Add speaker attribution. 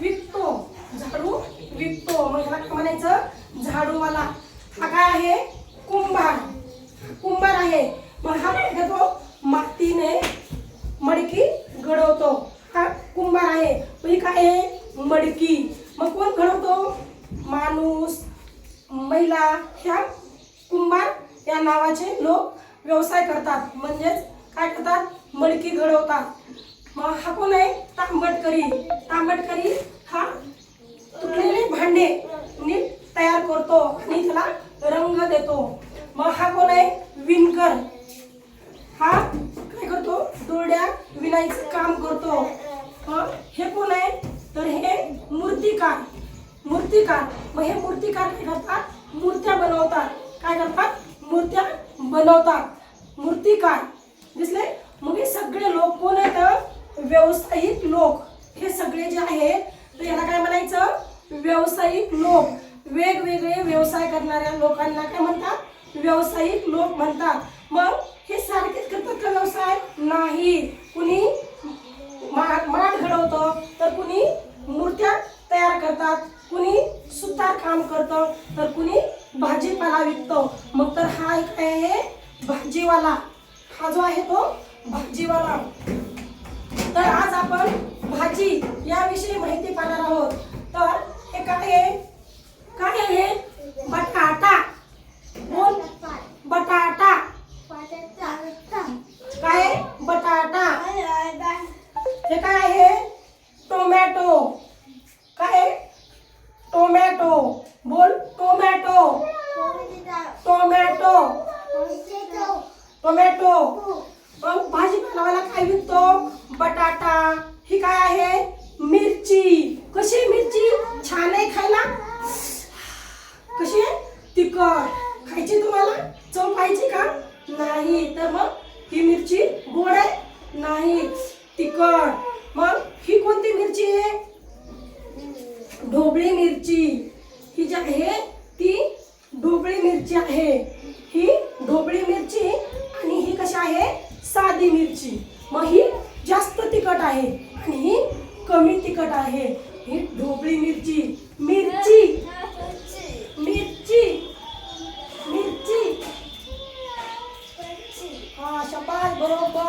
Speaker 1: विकतो, झाडू विकतो. मग ह्याला काय म्हणायचं? झाडूवाला. हा काय आहे? कुंभार. कुंभार आहे. मग हा काय करतो? मातीने मडकी घडवतो. हा कुंभार आहे. मग ही काय आहे? मडकी. मग कोण घडवतो? माणूस, महिला. ह्या कुंभार या नावाचे लोक व्यवसाय करतात. म्हणजेच काय करतात? मडकी घडवतात. मग हा कोण आहे? तांबटकरी. तांबटकरी हा तुटलेले भांडे नीट तयार करतो आणि त्याला रंग देतो. मग हा कोण आहे? विणकर. हा काय करतो? दोरड्या विणायचं काम करतो. हे कोण आहे? तर हे मूर्तिकार. मूर्तिकार. मग हे मूर्तिकार काय करतात? मूर्त्या बनवतात. काय करतात? मूर्त्या बनवतात. मूर्तिकार. दिसले? मग हे सगळे लोक कोण आहेत? व्यावसायिक लोक. हे सगळे जे आहेत तर याला काय म्हणायचं? व्यावसायिक लोक. वेगवेगळे व्यवसाय करणाऱ्या लोकांना काय म्हणतात? व्यावसायिक लोक म्हणतात. मग हे सारखेच करतात का व्यवसाय? नाही. कुणी माठ घडवतं, तर कुणी मूर्त्या तयार करतात, कुणी सुतार काम करतं, तर कुणी भाजीपाला विकतो. मग तर हा एक आहे भाजीवाला. हा जो आहे तो भाजीवाला. तर आज आपण भाजी याविषयी माहिती पाहणार आहोत. तर हे काय आहे? काय आहे? बटाटा. बोल. बटाटा. काय? बटाटा. हे काय आहे? टोमॅटो. काय? टोमॅटो. बोल. टोमॅटो. टोमॅटो. टोमॅटो. मग भाजीपालावाला काय विकतो? बटाटा. ही काय आहे? मिरची. कशी मिरची? छान आहे खायला? कशी आहे? तिखट. खायची तुम्हाला? चव पाहिजे का? नाही. तर मग ही मिरची गोड आहे? नाही. तिखट. मग ही कोणती मिरची आहे? ढोबळी मिरची. ही जी आहे ती ढोबळी मिरची आहे. ही ढोबळी मिरची आणि ही कशी आहे? साधी मिरची. मग ही जास्त तिखट आहे आणि ही कमी तिखट आहे. ही ढोबळी मिरची. मिरची. मिरची. मिरची. हा, शाबास, बरोबर.